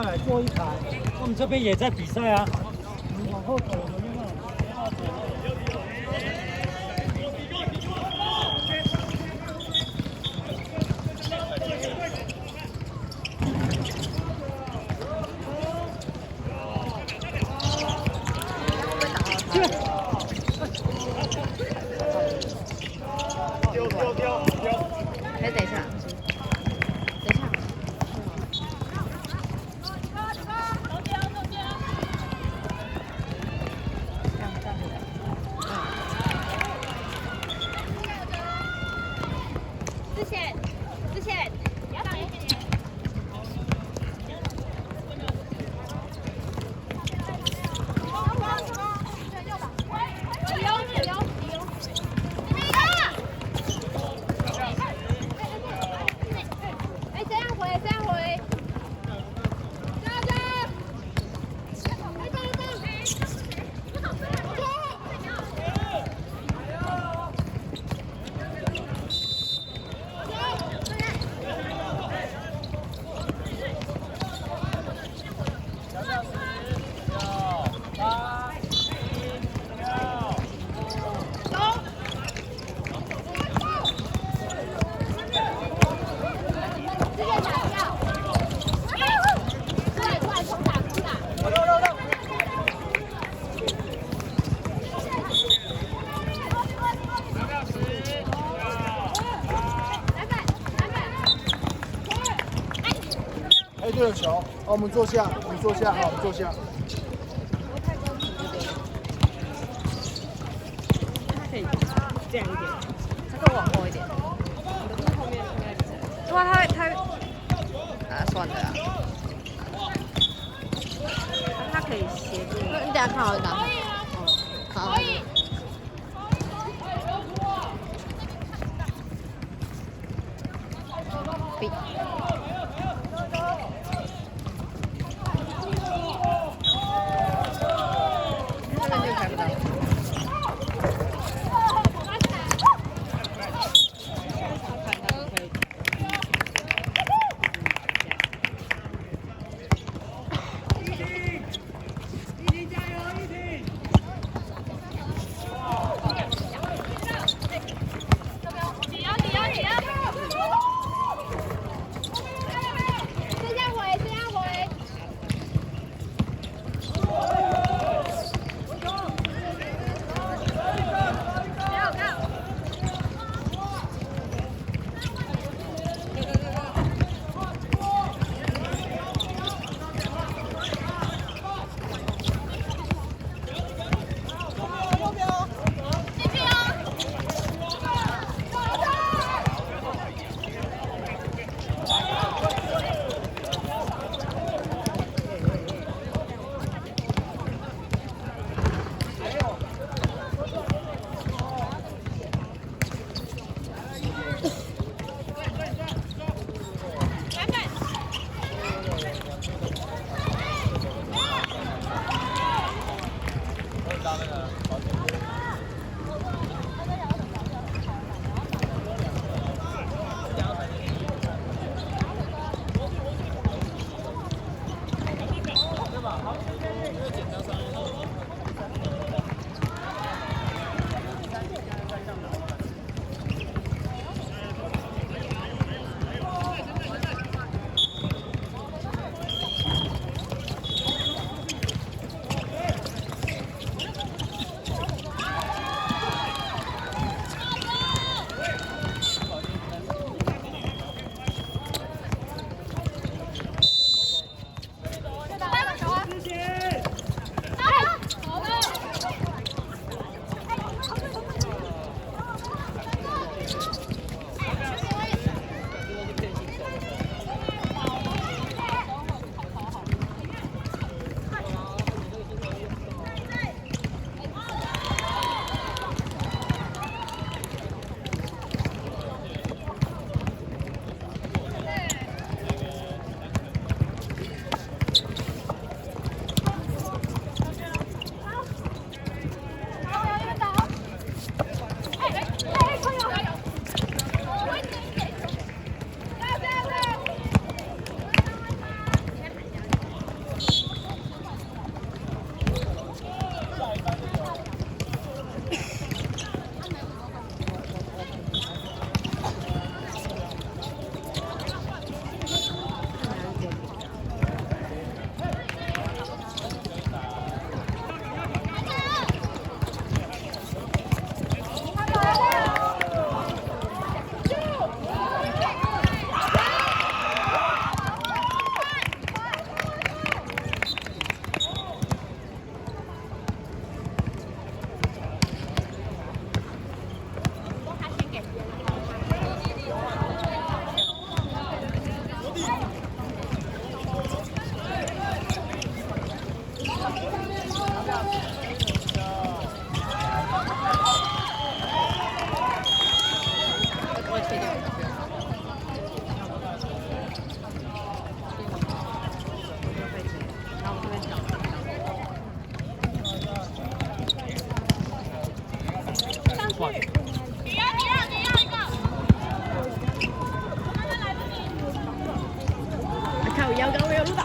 下来坐一排。我们这边也在比赛啊，你往后走，我们那个。 哎，等一下，等一下。这样子的。之前，要放一点点。哎，对了，球，好，我们坐下，我们坐下，好，我们坐下。它可以这样一点，它更往后一点。后面应该是。对啊，啊，算了啊。它可以斜住。那你等下看好一打。好。可以。比。 一起加油，一起！我切掉。然后这边讲。哇，看我腰杆，我有录到。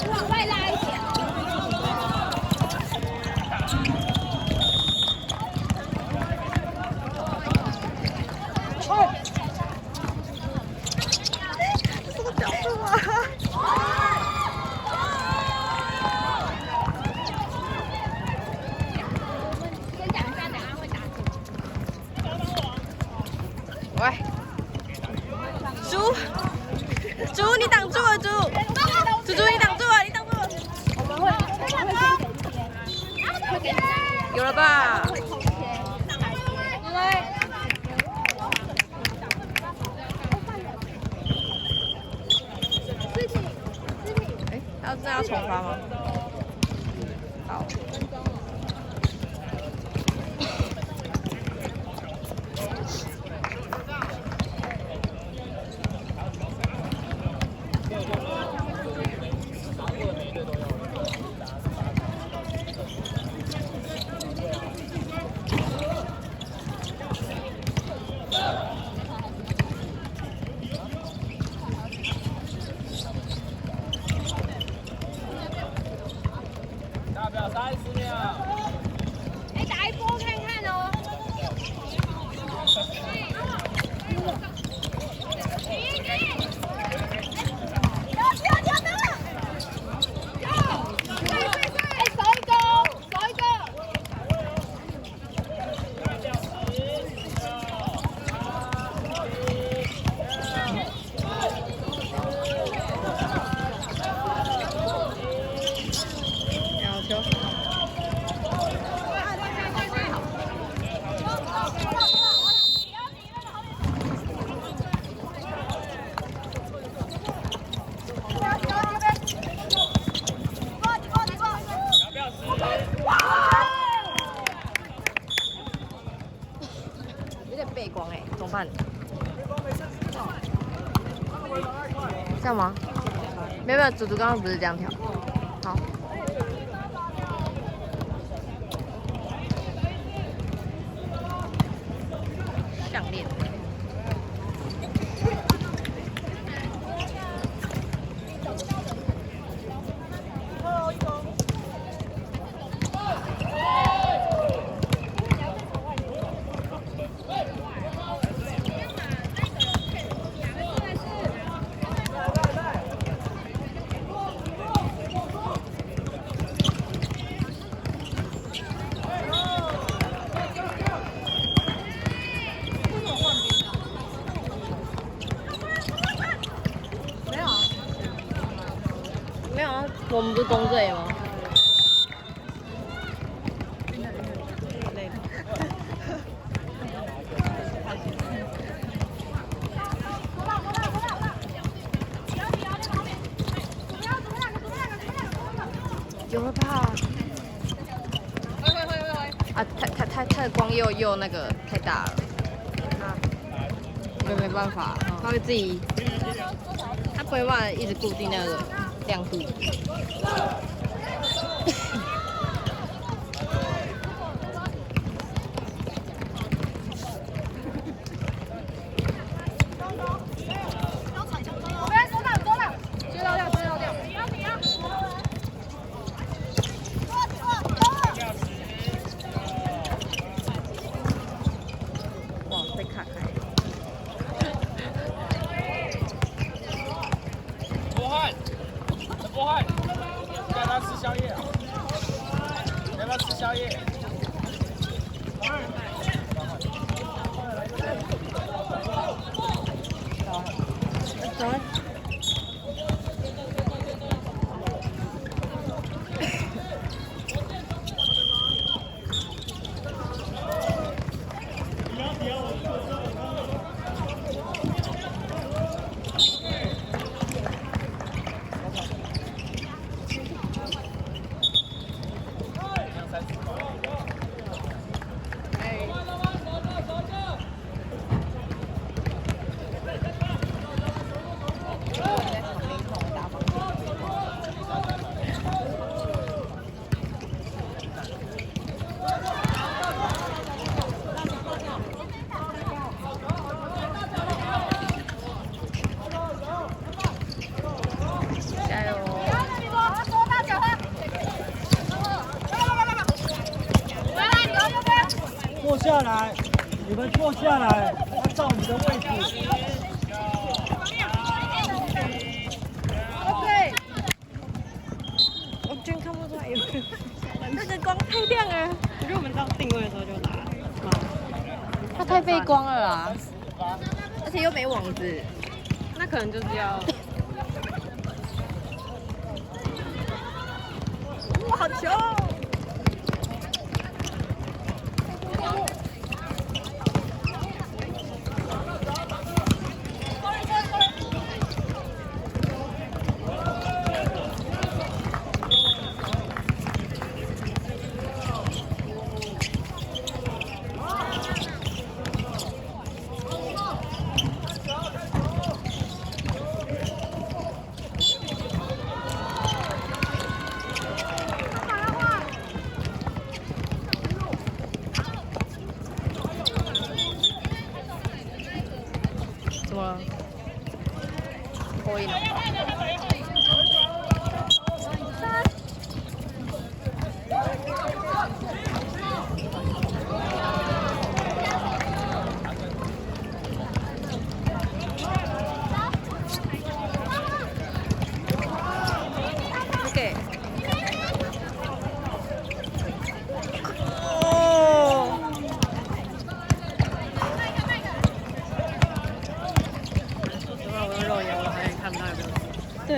往外拉一点。什么角度啊？先讲一下，等下会打字。喂，猪，你挡住了，猪，你挡住了，你挡住了。我们会先给你有了吧？会空切，哎，要重发吗？好。大表30秒。哎，打一波看看哦。两球。有点背光哎，怎么办？这样吗？没有，祖祖刚刚不是这样跳。好。项链。没有啊，我们不是攻这里吗？累了。有了吧？啊，他的光又那个太大了，没办法，他会自己，他不会办法一直固定那个亮度。哇，被卡开。博汉，博汉，带他吃宵夜啊？要不要吃宵夜？走。下来，你们坐下来，按照你的位置。对，完全看不出来有人。那个光太亮了。我觉得我们到定位的时候就来了。它太背光了啦，而且又没网子。那可能就是要。哇，好球！怎么了？破音了。OK。哦。如果我用肉眼，我还看不到有没有字。对。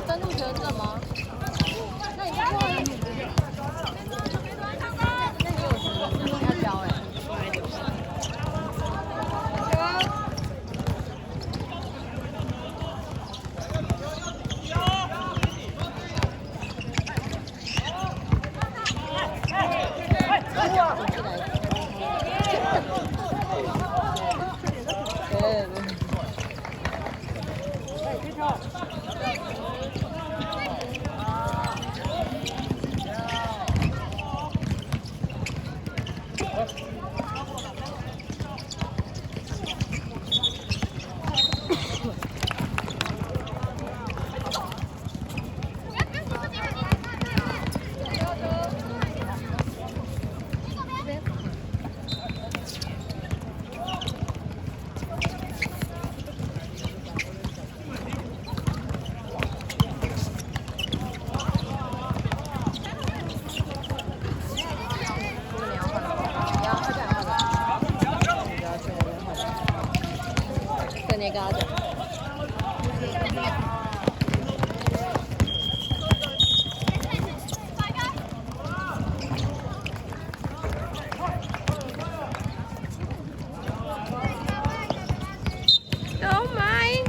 登录权证吗？那你要那你有权证要交哎。你跟他讲。Don't mind。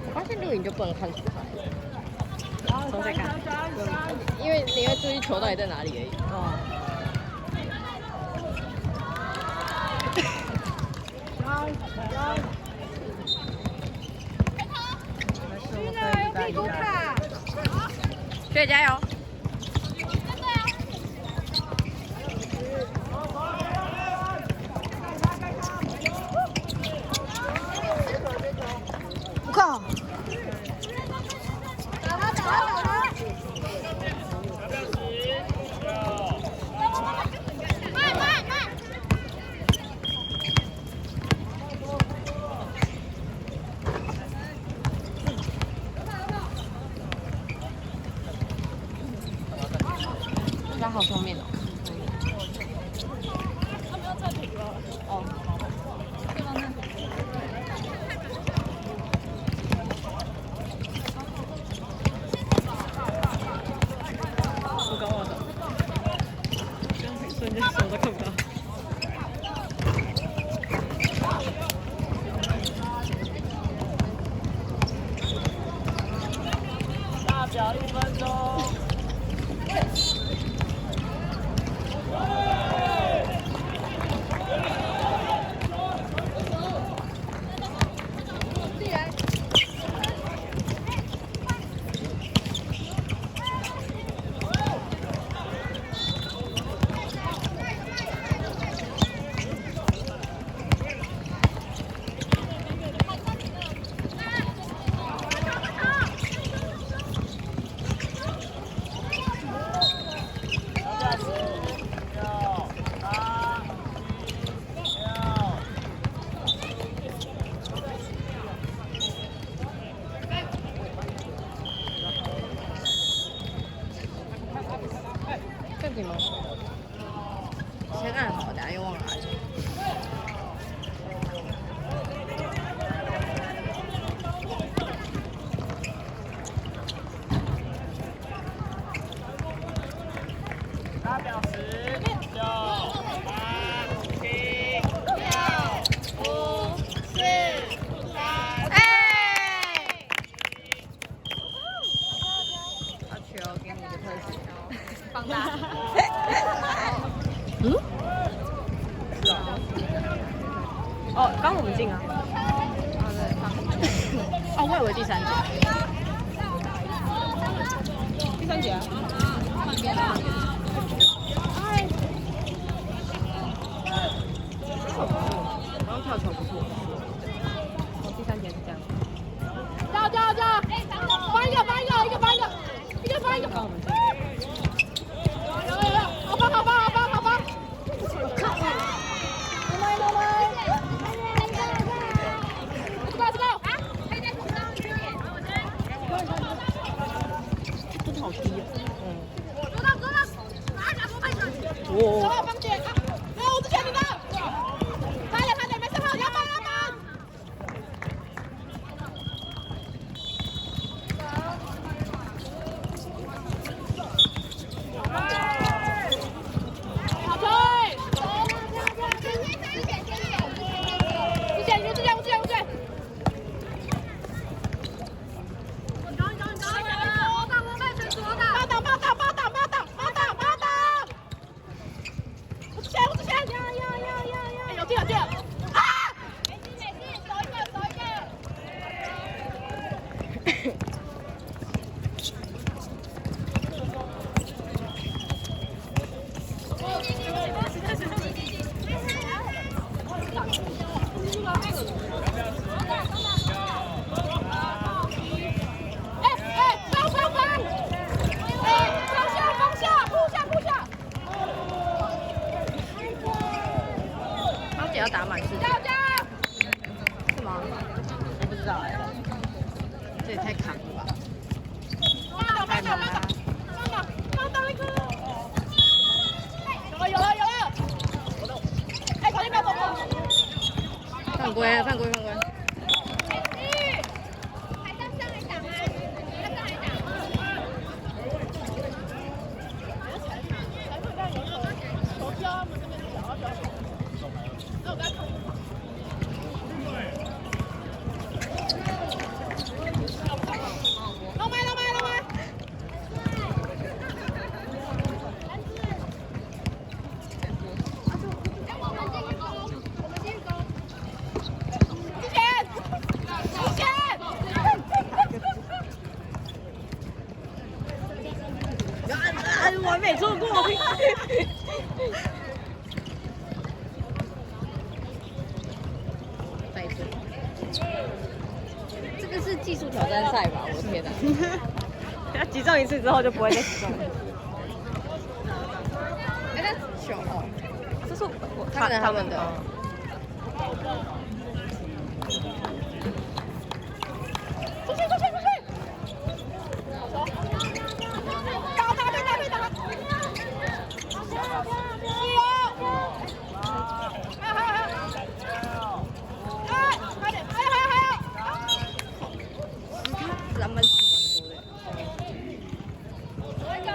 我发现录影就不能看出来，从谁看？因为你会注意球到底在哪里而已。哦。学姐加油！我靠！我以为第3节。第3节啊。刚跳球不错。哦，第3节是这样。叫！翻一个，一个翻一个。帮我们好吧。真的好低哦。走，放点。我之前你的。拍点，没事，要搬。好推。之前。有劲！啊！没事，走一个。芳姐要打满是吗？我不知道哎，这也太扛了吧！太难了。有了！哎，跑不要走！犯规！还上来打吗？老麦！完美错过。再一次，这个是技术挑战赛吧？我的天哪！他击中一次之后就不会再击中了。哎，那球哦，这是我看他们的。出去！打！篮板数蛮多的。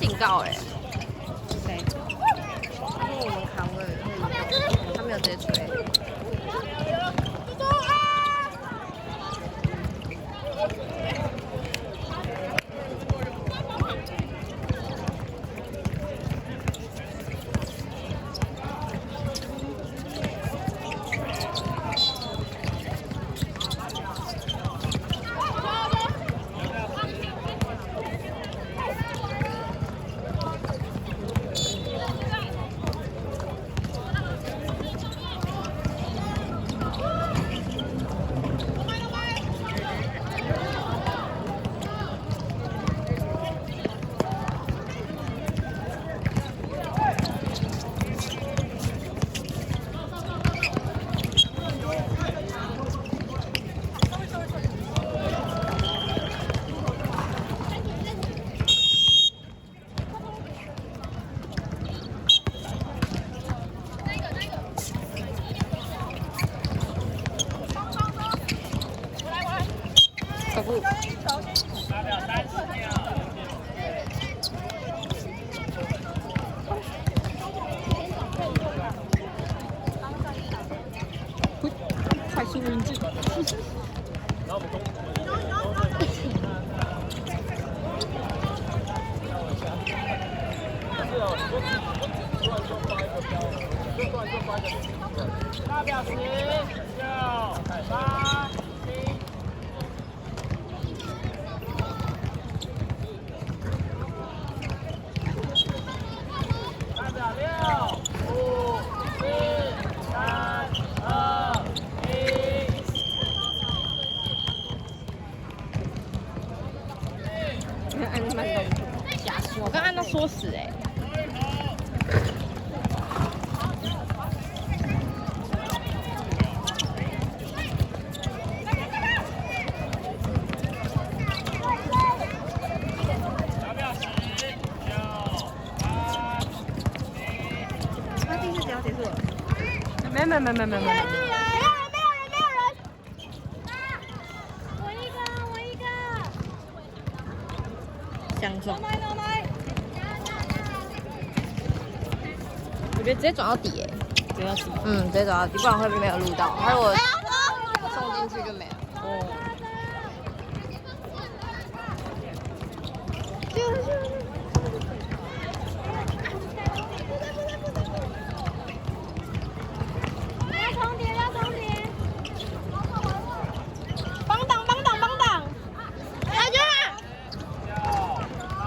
警告哎、谁？因为我们扛了，他没有直接吹。可不。快速运镜。大表10、9、8、7。大表6、5、4、3、2、1。按慢动作，我刚按到缩死哎、大表10、9、8。他第四节要结束了。没。没有人，没有人，没有人。我一个。相撞，no my。我觉得直接转到底哎、不要死。直接转到底，不然会没有录到。还有我送进去就没了。哦。要重叠。帮挡。来军啊！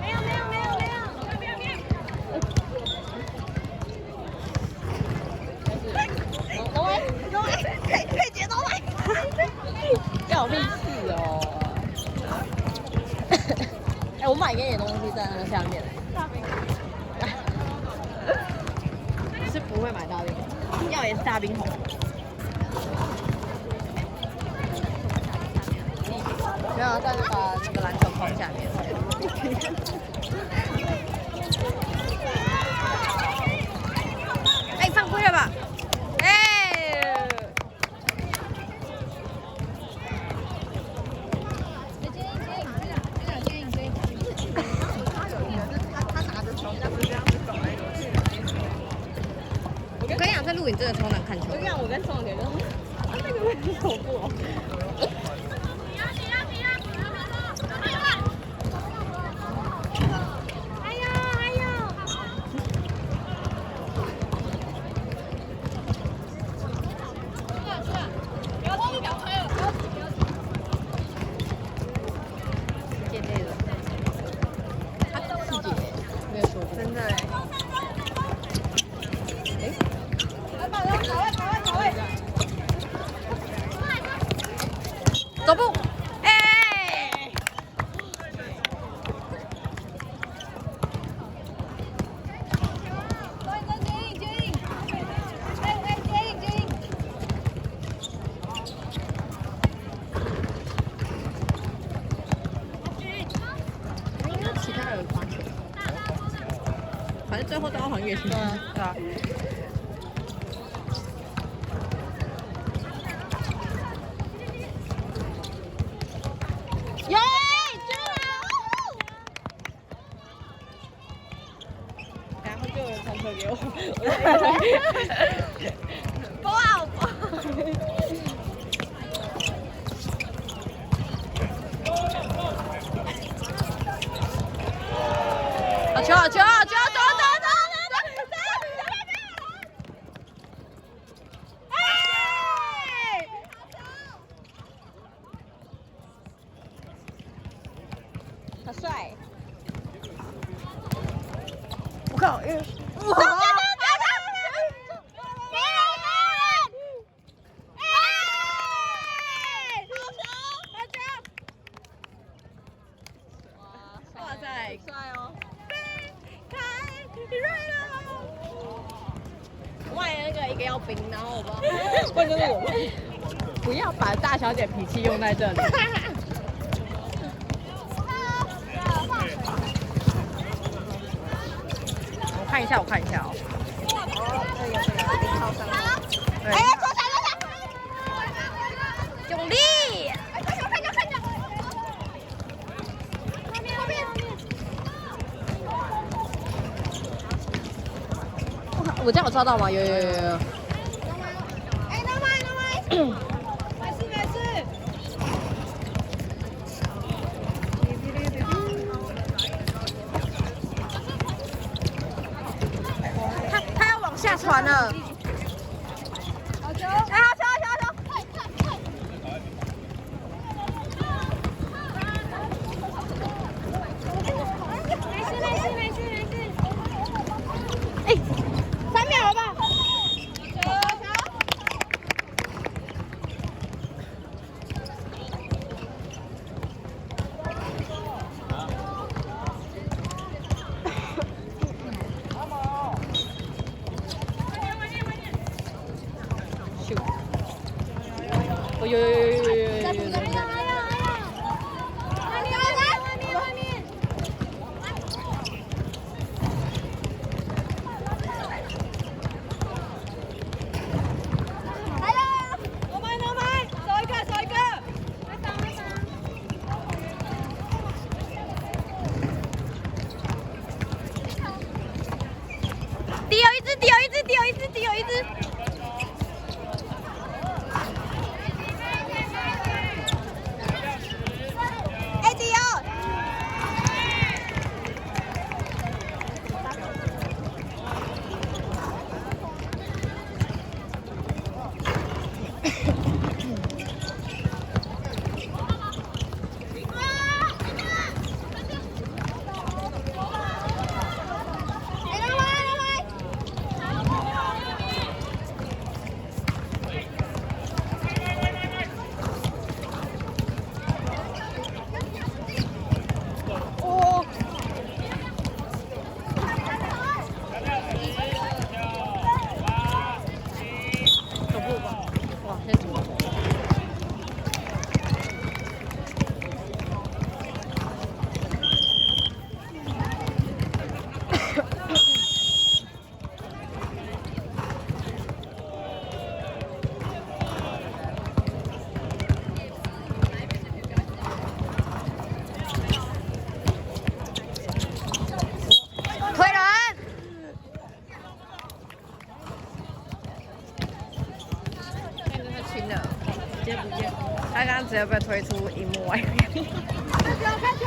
没有。龙威，可以接龙威。要有力气哦。哎，我买给你的东西在那个下面。是不会买大冰红，要也是大冰红。没有，再把那个篮球框下面。哎，犯规了吧？哎。我跟你讲，在录影真的超难看球。我跟你讲，我跟宋姐就是，那个为什么走过？走步，哎！其他人有发球，反正最后都要还给谁？对啊。给我，不好不好。好球好球好球走！好帅！我靠！哇塞，帅哦！你瑞了！外那个一个要冰，然后我不知道，问就是我不要把大小姐脾气用在这里。我看一下哦。哎呀，左闪！用力！看着！后面！我这样有抓到吗？有。哎，能买！没事。他要往下传了。好球！哎，好球！没事。哎，3秒了吧？有。底有一只。他刚刚直接被推出荧幕外面。看球！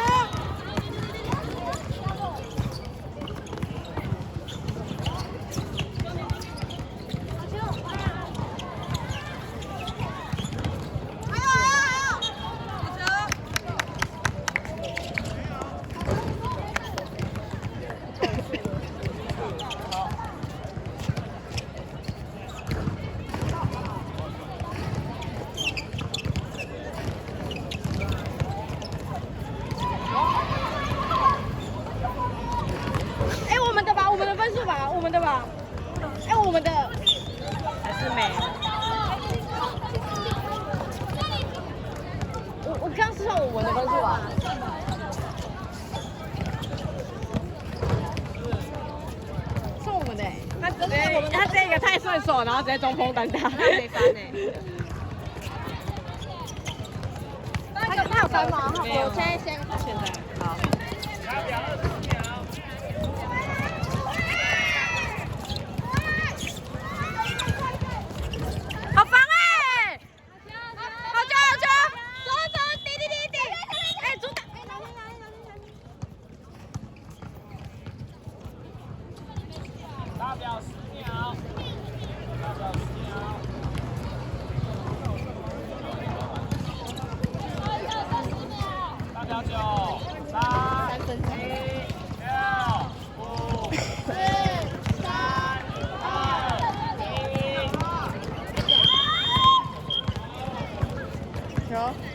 我们的吧？哎，我们的还是没。我刚是算我们的分数吧？算我们的。他这个太顺手，然后直接中锋单打。没翻呢。他有翻吗？我现在现在好。球。